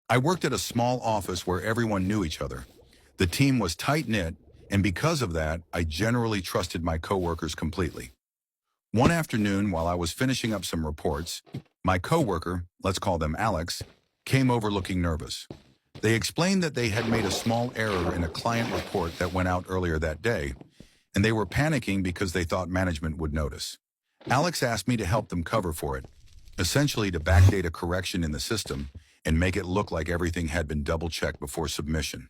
I worked at a small office where everyone knew each other. The team was tight-knit, and because of that, I generally trusted my coworkers completely. One afternoon, while I was finishing up some reports, my coworker, let's call them Alex, came over looking nervous. They explained that they had made a small error in a client report that went out earlier that day, and they were panicking because they thought management would notice. Alex asked me to help them cover for it, essentially to backdate a correction in the system and make it look like everything had been double-checked before submission.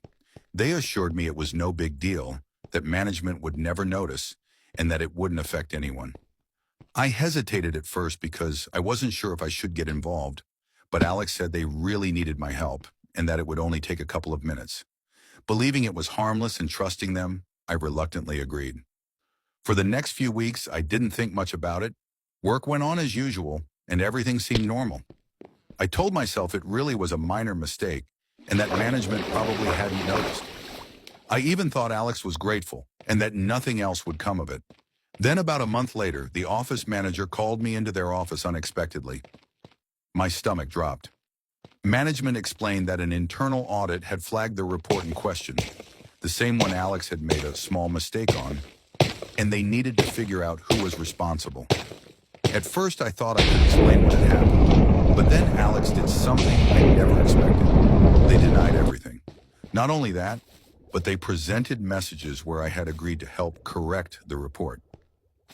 They assured me it was no big deal, that management would never notice, and that it wouldn't affect anyone. I hesitated at first because I wasn't sure if I should get involved, but Alex said they really needed my help and that it would only take a couple of minutes. Believing it was harmless and trusting them, I reluctantly agreed. For the next few weeks, I didn't think much about it. Work went on as usual, and everything seemed normal. I told myself it really was a minor mistake and that management probably hadn't noticed. I even thought Alex was grateful and that nothing else would come of it. Then about a month later, the office manager called me into their office unexpectedly. My stomach dropped. Management explained that an internal audit had flagged the report in question, the same one Alex had made a small mistake on, and they needed to figure out who was responsible. At first, I thought I could explain what had happened, but then Alex did something I never expected. They denied everything. Not only that, but they presented messages where I had agreed to help correct the report.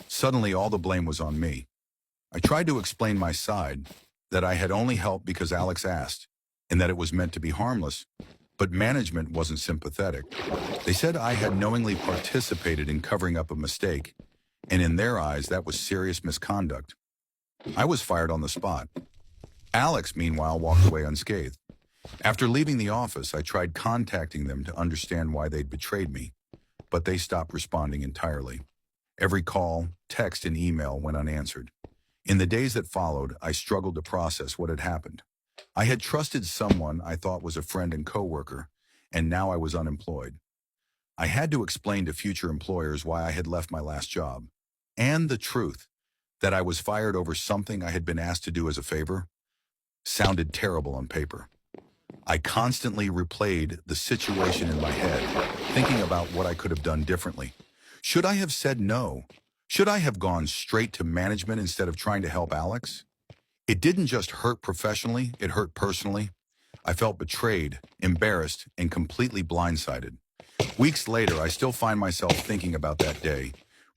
Suddenly, all the blame was on me. I tried to explain my side, that I had only helped because Alex asked, and that it was meant to be harmless, but management wasn't sympathetic. They said I had knowingly participated in covering up a mistake, and in their eyes, that was serious misconduct. I was fired on the spot. Alex, meanwhile, walked away unscathed. After leaving the office, I tried contacting them to understand why they'd betrayed me, but they stopped responding entirely. Every call, text, and email went unanswered. In the days that followed, I struggled to process what had happened. I had trusted someone I thought was a friend and coworker, and now I was unemployed. I had to explain to future employers why I had left my last job, and the truth, that I was fired over something I had been asked to do as a favor, sounded terrible on paper. I constantly replayed the situation in my head, thinking about what I could have done differently. Should I have said no? Should I have gone straight to management instead of trying to help Alex? It didn't just hurt professionally, it hurt personally. I felt betrayed, embarrassed, and completely blindsided. Weeks later, I still find myself thinking about that day,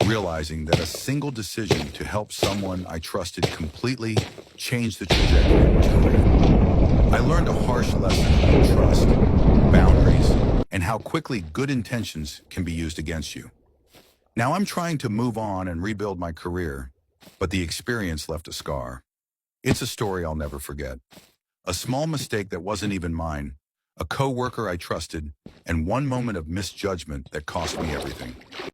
realizing that a single decision to help someone I trusted completely changed the trajectory of my career. I learned a harsh lesson about trust, boundaries, and how quickly good intentions can be used against you. Now I'm trying to move on and rebuild my career, but the experience left a scar. It's a story I'll never forget. A small mistake that wasn't even mine, a coworker I trusted, and one moment of misjudgment that cost me everything.